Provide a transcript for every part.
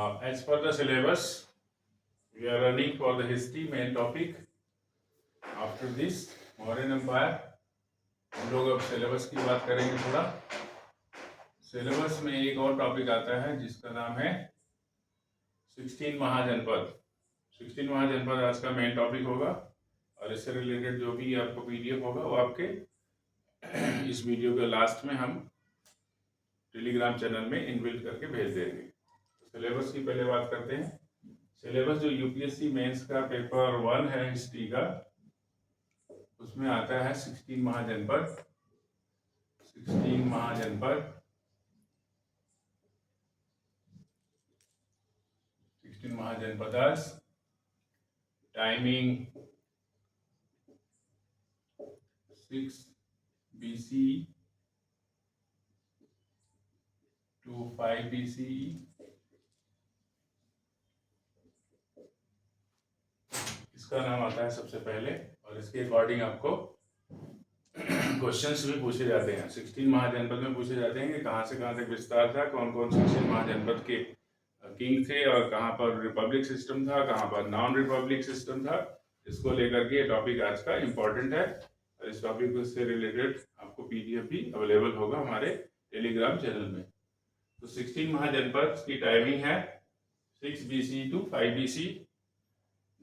As per the syllabus, we are running for the history main topic. After this, Mauryan Empire. हम लोग अब syllabus की बात करेंगे थोड़ा। सिलेबस में एक और टॉपिक आता है जिसका नाम है 16 महाजनपद। 16 महाजनपद आज का मेन टॉपिक होगा और इससे रिलेटेड जो भी आपको पीडीएफ होगा वो आपके इस वीडियो के लास्ट में हम टेलीग्राम चैनल में इनबिल्ट करके भेज देंगे। तो सिलेबस की पहले बात करते हैं। सिलेबस जो यूपीएससी मेंस का पेपर 1 है हिस्ट्री का, उसमें आता है 16 mahajanapada. 16 mahajanapada, 16 mahajanapadas. Timing 6 BC to 5 BCE। इसका नाम आता है सबसे पहले और इसके अकॉर्डिंग आपको क्वेश्चंस भी पूछे जाते हैं। 16 महाजनपद में पूछे जाते हैं कि कहाँ से कहाँ तक विस्तार था, कौन कौन 16 महाजनपद के किंग थे और कहाँ पर रिपब्लिक सिस्टम था, कहाँ पर नॉन रिपब्लिक सिस्टम था। इसको लेकर के ये टॉपिक आज का इम्पोर्टेंट है और इस टॉपिक से रिलेटेड आपको पीडीएफ भी अवेलेबल होगा हमारे टेलीग्राम चैनल में। तो 16 महाजनपद की टाइमिंग है 6 BC to 5 BC।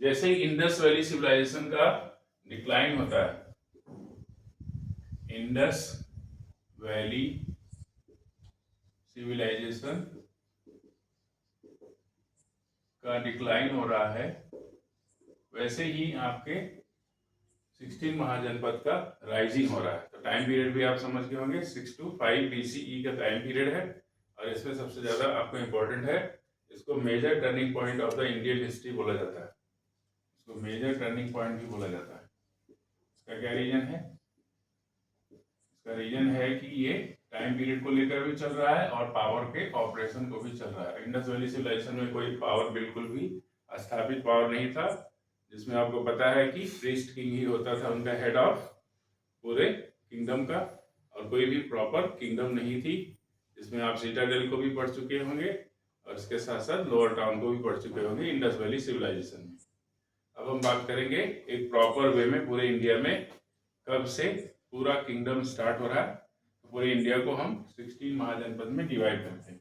जैसे ही इंडस वैली सिविलाइजेशन का डिक्लाइन होता है, इंडस वैली सिविलाइजेशन का डिक्लाइन हो रहा है, वैसे ही आपके 16 महाजनपद का राइजिंग हो रहा है। तो टाइम पीरियड भी आप समझ गए होंगे, 6 to 5 BCE का टाइम पीरियड है और इसमें सबसे ज्यादा आपको इम्पोर्टेंट है, इसको major turning point of the Indian history बोला जाता है। इसको मेजर टर्निंग पॉइंट भी बोला जाता है। इसका क्या रीजन है? इसका रीजन है कि ये टाइम पीरियड को लेकर भी चल रहा है और पावर के ऑपरेशन को भी चल रहा है। इंडस वैली सिविलाइजेशन में कोई पावर बिल्कुल भी स्थापित पावर नहीं था, जिसमें आपको पता है कि प्रीस्ट किंग ही होता था उनका हेड ऑफ पूरे किंगडम का, और कोई भी प्रॉपर किंगडम नहीं थी। जिसमें आप सिटाडेल को भी पढ़ चुके होंगे और इसके साथ साथ लोअर टाउन को भी पढ़ चुके होंगे इंडस वैली सिविलाइजेशन में। अब हम बात करेंगे एक प्रॉपर वे में पूरे इंडिया में कब से पूरा किंगडम स्टार्ट हो रहा है। तो पूरे इंडिया को हम 16 महाजनपद में डिवाइड करते हैं।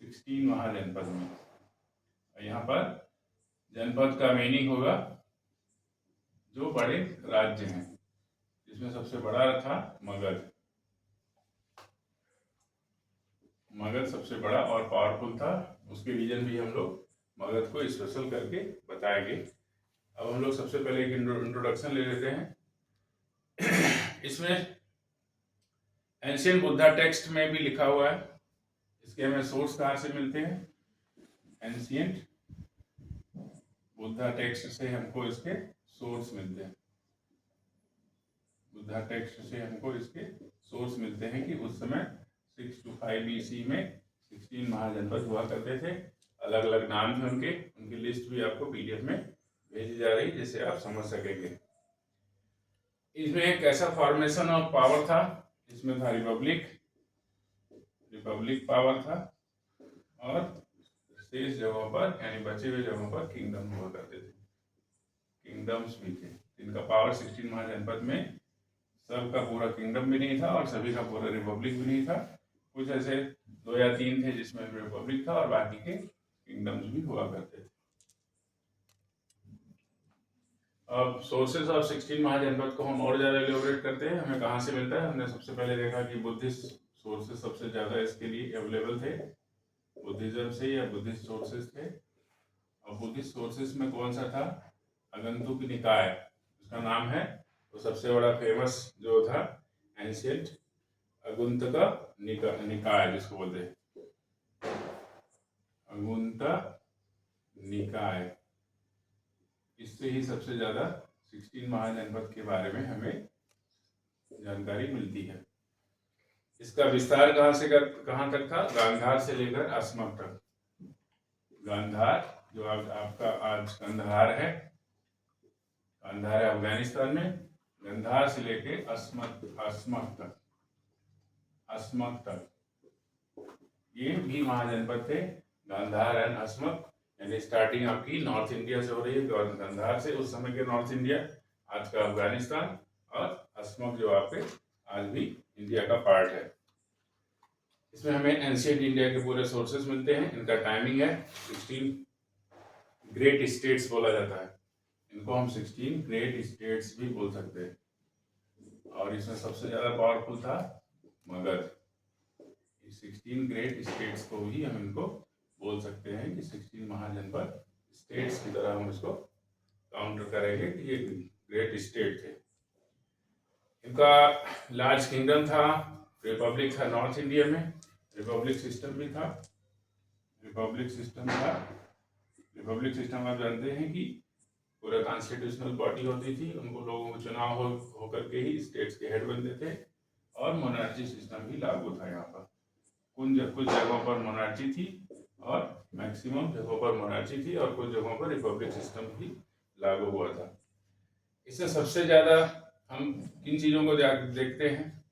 16 महाजनपद में, यहाँ पर जनपद का मीनिंग होगा जो बड़े राज्य हैं, जिसमें सबसे बड़ा था मगध। मगध सबसे बड़ा और पावरफुल था। उसके रीजन भी हम लोग मगध को स्पेशल करके बताएंगे। अब हम लोग सबसे पहले एक इंट्रोडक्शन ले लेते हैं। इसमें एंशियंट बुद्धा टेक्स्ट में भी लिखा हुआ है। इसके हमें सोर्स कहाँ से मिलते हैं? एंशियंट बुद्धा टेक्स्ट से हमको इसके सोर्स मिलते हैं। बुद्धा टेक्स्ट से हमको इसके सोर्स मिलते हैं कि उस समय 6 to 5 BC में 16 महाजनपद हुआ करते थे। अलग अलग नाम थे उनके, उनकी लिस्ट भी आपको पीडीएफ में भेजी जा रही है जिससे आप समझ सकेंगे। इसमें कैसा फॉर्मेशन ऑफ पावर था? इसमें था रिपब्लिक पावर था और शेष जगहों पर यानी बचे हुए जगहों पर किंगडम हुआ करते थे। किंगडम्स भी थे जिनका पावर 16 महाजनपद में सबका पूरा किंगडम भी नहीं था और सभी का पूरा रिपब्लिक भी नहीं था। कुछ ऐसे 2 या 3 थे जिसमें रिपब्लिक था और बाकी के किंगडम्स भी हुआ करते थे। अब सोर्सेज ऑफ 16 महाजनपद को हम और ज्यादा एलिबोरेट करते हैं। हमें कहाँ से मिलता है? हमने सबसे पहले देखा कि बुद्धिस्ट सोर्सेज सबसे ज्यादा इसके लिए अवेलेबल थे, बुद्धिज्म से या बुद्धिस्ट सोर्सेज थे। और बुद्धिस्ट सोर्सेज में कौन सा था? आगंतुक निकाय उसका नाम है। तो सबसे बड़ा फेमस जो था एंशियंट आगंतुक निकाय जिसको बोलते हैं आगंतुक निकाय। इससे ही सबसे ज्यादा 16 महाजनपद के बारे में हमें जानकारी मिलती है। इसका विस्तार कहाँ से कहाँ तक था? गांधार से लेकर अस्मक तक। गांधार जो आपका आज कंधार है, कंधार है अफगानिस्तान में, गांधार से लेके अस्मक तक ये भी महाजनपद थे गांधार एंड अस्मक, यानी स्टार्टिंग आपकी नॉर्थ इंडिया से हो रही है, गांधार से, उस समय के नॉर्थ इंडिया, आज का अफगानिस्तान, और अस्मक जो आपके आज भी इंडिया का पार्ट है। इसमें हमें एंशिएंट इंडिया के पूरे सोर्सेस मिलते हैं। इनका टाइमिंग है 16 ग्रेट स्टेट्स बोला जाता है, इनको हम 16 ग्रेट स्टेट्स भी बोल सकते हैं। और इसमें सबसे ज्यादा पावरफुल था मगध। 16 ग्रेट स्टेट्स को भी हम इनको बोल सकते हैं कि 16 महाजनपद स्टेट्स की तरह हम इसको काउंटर करेंगे कि ये ग्रेट स्टेट थे। इनका लार्ज किंगडम था, रिपब्लिक था नॉर्थ इंडिया में, रिपब्लिक सिस्टम भी था। रिपब्लिक सिस्टम आप जानते हैं कि पूरा कॉन्स्टिट्यूशनल बॉडी होती थी, उनको लोगों को चुनाव होकर के ही स्टेट्स के हेड बनते थे, और मोनार्ची सिस्टम भी लागू था यहाँ पर। कुछ जगहों पर मोनार्ची थी और मैक्सिमम जगहों पर मोनार्ची थी, और कुछ जगहों पर रिपब्लिक सिस्टम भी लागू हुआ था। इससे सबसे ज़्यादा हम किन चीज़ों को देखते हैं,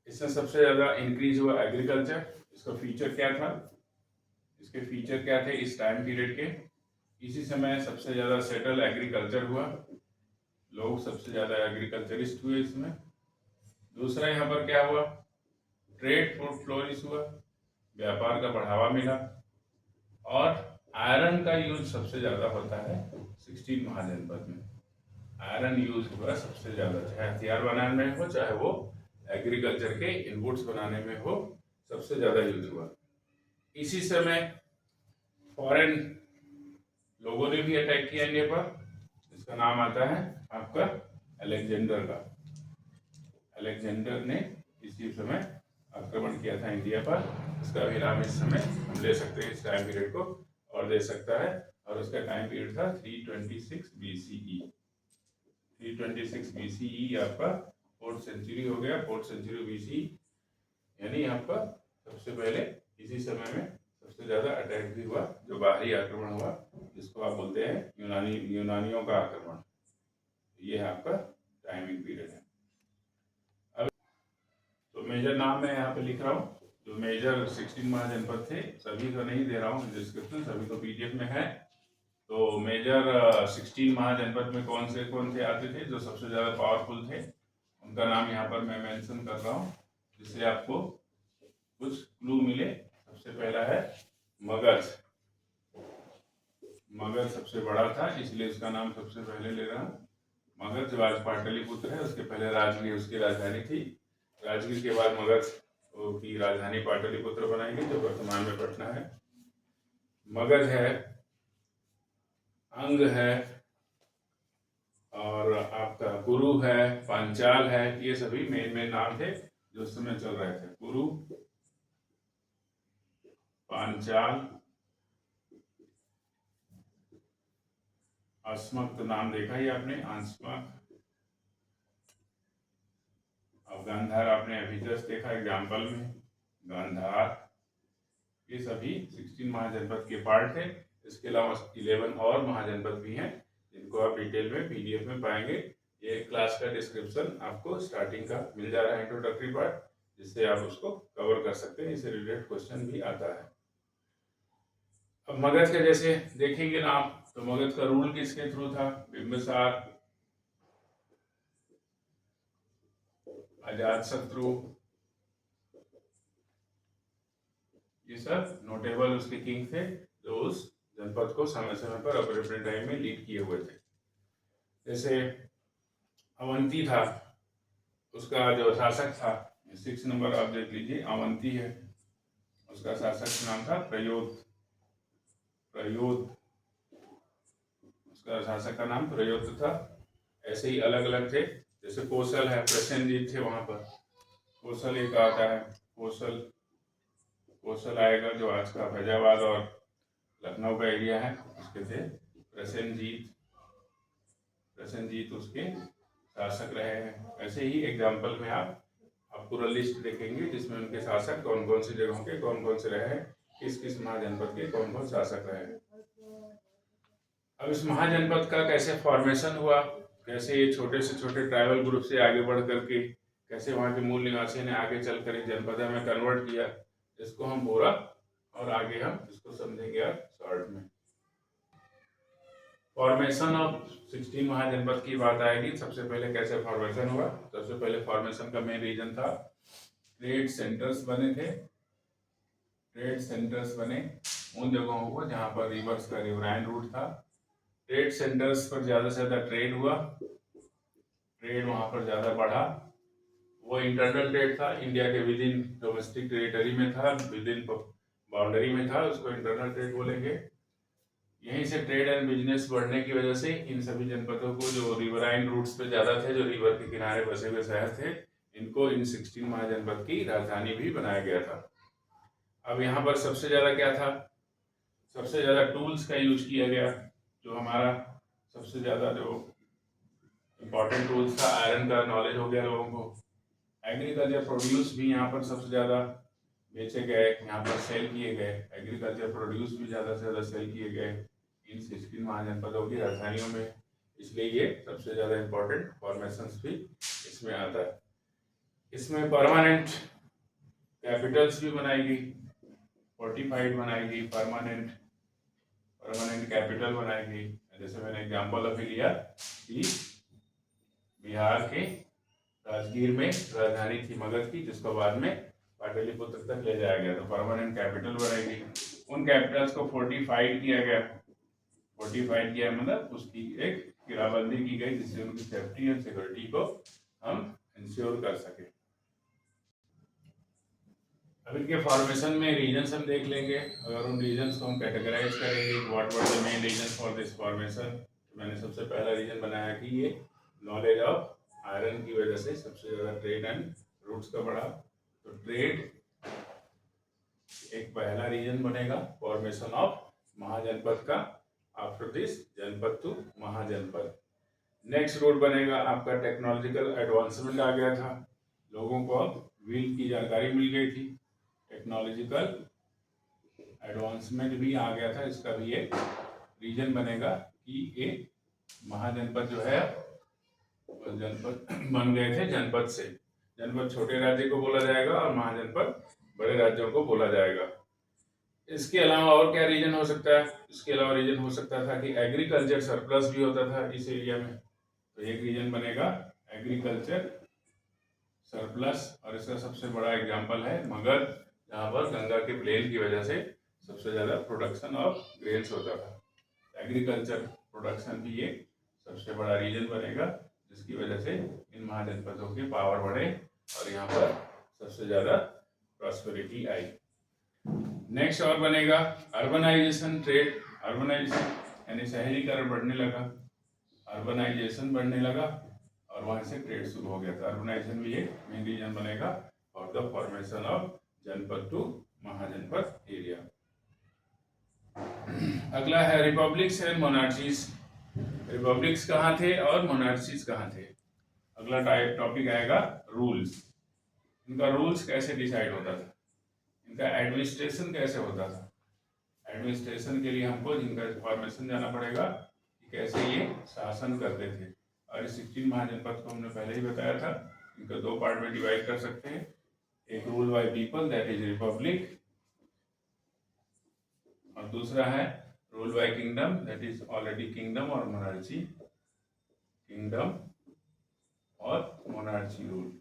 इससे सबसे ज़्यादा इंक्रीज हुआ एग्रीकल्चर। इसका फीचर क्या था, इसके फीचर क्या थे इस टाइम पीरियड के? इसी समय सबसे ज़्यादा सेटल एग्रीकल्चर हुआ, लोग सबसे ज़्यादा एग्रीकल्चरिस्ट हुए इसमें। दूसरा यहाँ पर क्या हुआ, ट्रेड फ्लोरिश हुआ, व्यापार का बढ़ावा मिला, और आयरन का यूज सबसे ज़्यादा होता है 16 महाजनपद में। आयरन यूज हुआ सबसे ज़्यादा, चाहे हथियार बनाने में हो, चाहे वो एग्रीकल्चर के इनपुट्स बनाने में हो, सबसे ज़्यादा यूज हुआ। इसी समय फॉरेन लोगों ने भी अटैक किया इंडिया पर। इसका नाम आता है आपका अलेक्जेंडर का। अलेक्जेंडर ने इसी समय आक्रमण किया था इंडिया पर। इसका भी नाम इस समय हम ले सकते हैं, इस टाइम पीरियड को और दे सकता है, और उसका टाइम पीरियड था 326 BCE। 326 BCE आपका 4th सेंचुरी हो गया। 4th सेंचुरी BCE यानी आपका सबसे पहले इसी समय में सबसे ज्यादा अटैक भी हुआ, जो बाहरी आक्रमण हुआ, जिसको आप बोलते हैं यूनानियों का आक्रमण। ये है आपका टाइमिंग पीरियड है। अब तो मेजर नाम मैं यहाँ पे लिख रहा हूँ, जो मेजर 16 महाजनपद थे, सभी का नहीं दे रहा हूँ डिस्क्रिप्शन, सभी तो PDF में है। तो मेजर 16 महाजनपद में कौन से आते थे, जो सबसे ज़्यादा पावरफुल थे, उनका नाम यहाँ पर मैं मेंशन कर रहा हूँ, जिससे आपको कुछ क्लू मिले। सबसे पहला है मगध। मगध सबसे बड़ा था, इसलिए उसका नाम सबसे पहले ले रहा हूँ। मगध जो आज पाटलिपुत्र है, उसके पहले राजगीर उसकी राजधानी थी। राजगीर के बाद मगध की राजधानी पाटलिपुत्र बनाई गई, जो वर्तमान में पटना है। मगध है, अंग है, और आपका कुरु है, पांचाल है, ये सभी मेन नाम थे जो उस समय चल रहे थे। कुरु, पांचाल, अस्मक तो नाम देखा ही आपने, अस्मक। अब गांधार आपने अभी जस्ट देखा एग्जाम्पल में, गांधार। ये सभी 16 महाजनपद के पार्ट थे। इसके अलावा 11 और महाजनपद भी हैं, जिनको आप डिटेल में PDF में पाएंगे। ये क्लास का डिस्क्रिप्शन आपको स्टार्टिंग का मिल जा रहा है, इंट्रोडक्टरी पार्ट, जिससे आप उसको कवर कर सकते हैं। इससे रिलेटेड क्वेश्चन भी आता है। अब मगध के जैसे देखेंगे ना आप, तो मगध का रूल किसके थ्रू था? बिंबिसार, अजातशत्रु, ये सब नोटेबल उसके किंग थे, जो उस जनपद को समय समय पर अपने टाइम में लीड किए हुए थे। जैसे अवंती था, उसका जो शासक था, 6 नंबर आप देख लीजिए, अवंती है, उसका शासक नाम था प्रयोत। उसका शासक का नाम प्रयोत था। ऐसे ही अलग अलग थे, जैसे कौशल है, प्रसेनजीत थे वहां पर। कौशल एक आता है, कौशल आएगा जो आज का फैजाबाद और लखनऊ का एरिया है, उसके थे प्रसेनजीत उसके शासक रहे हैं। ऐसे ही एग्जाम्पल में आप पूरा लिस्ट देखेंगे, जिसमें उनके शासक कौन कौन सी जगहों के कौन कौन से रहे हैं, किस किस महाजनपद के कौन कौन शासक रहे हैं। अब इस महाजनपद का कैसे फॉर्मेशन हुआ, कैसे ये छोटे से छोटे ट्राइबल ग्रुप से आगे बढ़ करके कैसे वहाँ के मूल निवासी ने आगे चल कर जनपद में कन्वर्ट किया, इसको हम पूरा और आगे हम इसको समझेंगे यार शॉर्ट में। फॉर्मेशन ऑफ 16 महाजनपद की बात आएगी। सबसे पहले कैसे फॉर्मेशन हुआ? सबसे पहले फॉर्मेशन का मेन रीजन था ट्रेड सेंटर्स बने थे। ट्रेड सेंटर्स बने उन जगहों को जहां पर रिवर्स का रिवराइन रूट था। ट्रेड सेंटर्स पर ज़्यादा से ज़्यादा ट्रेड हुआ, ट्रेड वहां पर ज़्यादा बढ़ा। वो इंटरनल ट्रेड था, इंडिया के विद इन डोमेस्टिक टेरिटरी में था, विद इन बाउंड्री में था, उसको इंटरनल ट्रेड बोलेंगे। यहीं से ट्रेड एंड बिजनेस बढ़ने की वजह से इन सभी जनपदों को, जो रिवराइन रूट्स पे ज़्यादा थे, जो रिवर के किनारे बसे हुए शहर थे, इनको इन 16 महाजनपद की राजधानी भी बनाया गया था। अब यहाँ पर सबसे ज़्यादा क्या था? सबसे ज़्यादा टूल्स का यूज किया गया। जो हमारा सबसे ज़्यादा जो इम्पोर्टेंट टूल्स था, आयरन का नॉलेज हो गया लोगों को। एग्रीकल्चर प्रोड्यूस भी यहाँ पर सबसे ज़्यादा बेचे गए, यहाँ पर सेल किए गए। एग्रीकल्चर प्रोड्यूस भी ज़्यादा से ज़्यादा सेल किए गए इन 16 महाजनपदों की राजधानियों में। इसलिए ये सबसे ज़्यादा इम्पोर्टेंट फॉर्मेशंस भी इसमें आता है। इसमें परमानेंट कैपिटल्स भी बनाई गई, फोर्टिफाइड बनाई गई, परमानेंट कैपिटल बनाई गई। जैसे मैंने एग्जाम्पल अभी लिया कि बिहार के राजगीर में राजधानी थी मगध की, जिसको बाद में पाटलिपुत्र तक ले जाया गया। तो परमानेंट कैपिटल बनाई गई। उन कैपिटल्स को फोर्टिफाइड किया गया। फोर्टिफाइड किया मतलब उसकी एक घेराबंदी की गई, जिससे उनकी सेफ्टी एंड सिक्योरिटी को हम इंश्योर कर सके। अब इनके फॉर्मेशन में रीजन्स हम देख लेंगे। अगर उन रीजन्स को हम कैटेगराइज करेंगे, what were the main reason for this formation, तो मैंने सबसे पहला रीजन बनाया कि ये नॉलेज ऑफ आयरन की वजह से सबसे ज़्यादा ट्रेड एंड रूट्स का बढ़ा। तो ट्रेड एक पहला रीजन बनेगा फॉर्मेशन ऑफ महाजनपद का, आफ्टर दिस जनपद टू महाजनपद। नेक्स्ट रूट बनेगा आपका टेक्नोलॉजिकल एडवांसमेंट आ गया था, लोगों को अब व्हील की जानकारी मिल गई थी। टेक्नोलॉजिकल एडवांसमेंट भी आ गया था, इसका भी एक रीजन बनेगा कि ये महाजनपद जो है जनपद बन गए थे जनपद से। जनपद छोटे राज्य को बोला जाएगा और महाजनपद बड़े राज्यों को बोला जाएगा। इसके अलावा और क्या रीजन हो सकता है? इसके अलावा रीजन हो सकता था कि एग्रीकल्चर सरप्लस भी होता था इस एरिया में, तो एक रीजन बनेगा एग्रीकल्चर सरप्लस। और इसका सबसे बड़ा एग्जांपल है मगध, जहाँ पर गंगा के प्लेन की वजह से सबसे ज़्यादा प्रोडक्शन ऑफ ग्रेन्स होता था। एग्रीकल्चर प्रोडक्शन भी एक सबसे बड़ा रीजन बनेगा, जिसकी वजह से इन महाजनपदों के पावर बढ़े और यहाँ पर सबसे ज़्यादा प्रॉस्पेरिटी आई। नेक्स्ट और बनेगा अर्बनाइजेशन, ट्रेड। अर्बनाइजेशन यानी शहरीकरण बढ़ने लगा, अर्बनाइजेशन बढ़ने लगा और वहाँ से ट्रेड शुरू हो गया था। अर्बनाइजेशन भी एक मेन रीजन बनेगा फॉर द फॉर्मेशन ऑफ जनपद टू महाजनपद एरिया। अगला है रिपब्लिक्स एंड मोनार्चीज। रिपब्लिक्स कहाँ थे और मोनार्चीज कहाँ थे? अगला टॉपिक आएगा रूल्स। इनका रूल्स कैसे डिसाइड होता था, इनका एडमिनिस्ट्रेशन कैसे होता था। एडमिनिस्ट्रेशन के लिए हमको इनका फॉर्मेशन जाना पड़ेगा कि कैसे ये शासन करते थे। और 16 महाजनपद को हमने पहले ही बताया था, इनको दो पार्ट में डिवाइड कर सकते हैं। एक rule by people, that is Republic, और दूसरा है rule by kingdom, that is already kingdom और मोनार्ची। किंगडम और मोनार्ची रूल,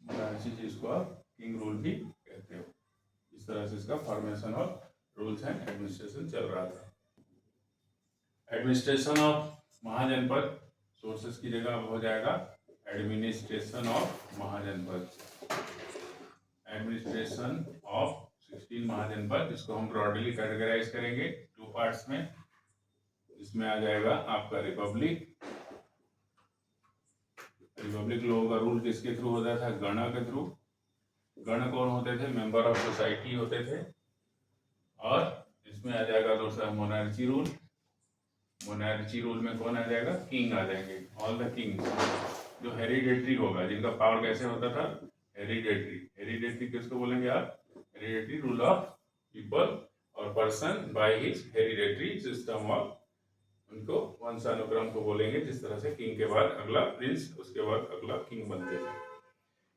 मोनार्ची जिसको आप किंग रूल भी कहते हो। इस तरह से इसका formation of rules and administration चल रहा था। एडमिनिस्ट्रेशन ऑफ महाजनपद, सोर्सेस की जगह हो जाएगा एडमिनिस्ट्रेशन ऑफ महाजनपद। एडमिनिस्ट्रेशन ऑफ 16 महाजनपद, जिसको हम ब्रॉडली कैटेगराइज करेंगे टू पार्ट्स में। इसमें आ जाएगा आपका रिपब्लिक। रिपब्लिक लोगों का रूल किसके थ्रू होता था? गण के थ्रू। गण कौन होते थे? मेंबर ऑफ सोसाइटी होते थे। और इसमें आ जाएगा दूसरा मोनार्ची रूल। मोनार्ची रूल में कौन आ जाएगा? किंग आ जाएंगे, ऑल द किंग्स, जो हेरिडेटरी होगा, जिनका पावर कैसे होता था? हेरिडेटरी। हेरिडेटरी किसको बोलेंगे आप? हेरिडेटरी रूल ऑफ पीपल और person by his hereditary system of, उनको वंशानुक्रम को बोलेंगे। जिस तरह से किंग के बाद अगला प्रिंस, उसके बाद अगला किंग बनते थे।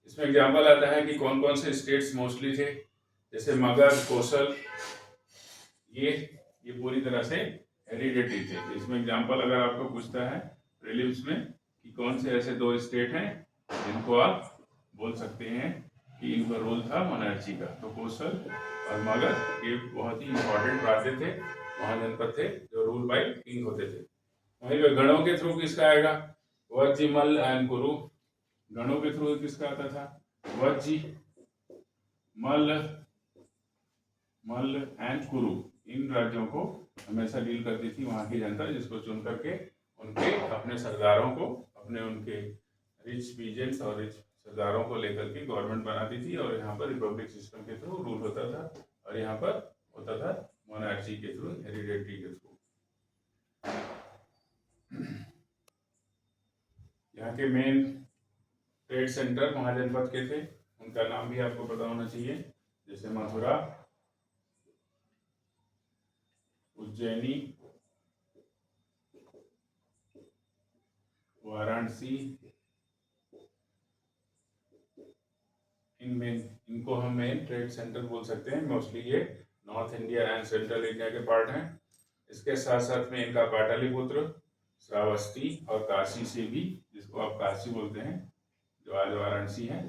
इसमें एग्जाम्पल आता है कि कौन कौन से स्टेट्स मोस्टली थे। जैसे मगध, कोसल, ये पूरी तरह से हेरिडेटरी थे। इसमें एग्जांपल अगर आपको पूछता है प्रीलिम्स में कि कौन से ऐसे 2 स्टेट हैं जिनको आप बोल सकते हैं कि इनका रोल था मोनार्ची का, तो कोसल और मगध ये बहुत ही इंपॉर्टेंट राज्य थे, महाजनपद थे जो रूल बाय किंग होते थे। वहीं पे गणों के थ्रू किसका आएगा? वज्जी, मल्ल एंड कुरु। गणों के थ्रू किसका आता था? वज्जी, मल्ल एंड कुरु। इन राज्यों को हमेशा डील करती थी वहां की जनता, जिसको चुन करके उनके अपने सरदारों को, अपने उनके रिच पीजेंट्स और रिच सरदारों को लेकर के गवर्नमेंट बनाती थी, और यहाँ पर रिपब्लिक सिस्टम के थ्रू रूल होता था, और यहाँ पर होता था मोनार्ची के थ्रू, हेरिडेटरी के थ्रू। यहाँ के मेन ट्रेड सेंटर महाजनपद के थे, उनका नाम भी आपको पता होना चाहिए, जैसे मथुरा, उज्जैनी, वाराणसी। इनको हम मेन ट्रेड सेंटर बोल सकते हैं। मोस्टली ये north India and central India के पार्ट हैं। इसके साथ साथ में इनका पाटलिपुत्र, श्रावस्ती और काशी से भी, जिसको आप काशी बोलते हैं, जो आज वाराणसी है,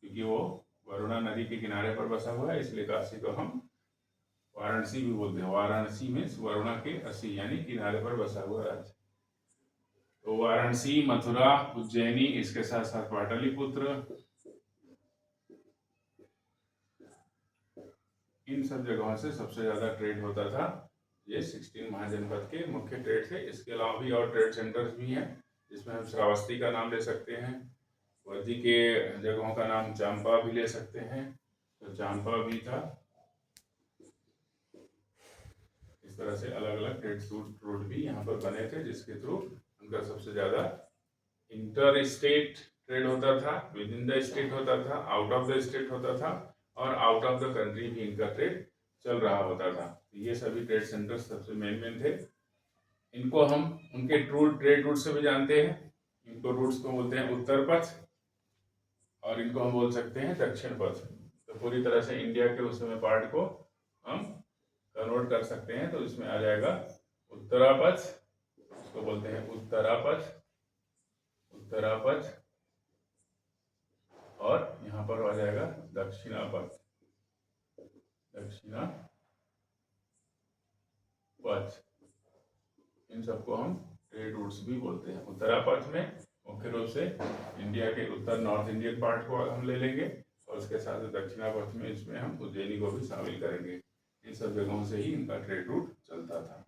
क्योंकि वो वरुणा नदी के किनारे पर बसा हुआ है, इसलिए काशी को हम वाराणसी भी बोलते हैं। वाराणसी में वरुणा के अस्सी यानी किनारे पर बसा हुआ राज्य। तो वाराणसी, मथुरा, उज्जैनी, इसके साथ साथ पाटलिपुत्र, इन सब जगहों से सबसे ज्यादा ट्रेड होता था। ये 16 महाजनपद के मुख्य ट्रेड थे। इसके अलावा भी और ट्रेड सेंटर्स भी हैं, जिसमें हम श्रावस्ती का नाम ले सकते हैं, वज्जी के जगहों का नाम चांपा भी ले सकते हैं, तो चांपा भी था। इस तरह से अलग अलग ट्रेड रूट भी यहाँ पर बने थे, जिसके थ्रू उनका सबसे ज्यादा इंटर स्टेट ट्रेड होता था, विद इन द स्टेट होता था, आउट ऑफ द स्टेट होता था, और आउट ऑफ द कंट्री भी इनका ट्रेड चल रहा होता था। ये सभी ट्रेड सेंटर्स सबसे मेन थे। इनको हम उनके ट्रेड रूट से भी जानते हैं। इनको रूट्स को बोलते हैं उत्तर पथ, और इनको हम बोल सकते हैं दक्षिण पथ। तो पूरी तरह से इंडिया के उस समय पार्ट को हम कन्वर्ट कर सकते हैं, तो इसमें आ जाएगा उत्तरापथ, इसको बोलते हैं उत्तरापथ, और यहाँ पर आ जाएगा दक्षिणापथ, इन सबको हम ट्रेड रूट्स भी बोलते हैं। उत्तरापथ में मुख्य रूप से इंडिया के उत्तर नॉर्थ इंडियन पार्ट को हम ले लेंगे, और उसके साथ दक्षिणापथ में इसमें हम उज्जैनी को भी शामिल करेंगे। इन सब जगहों से ही इनका ट्रेड रूट चलता था।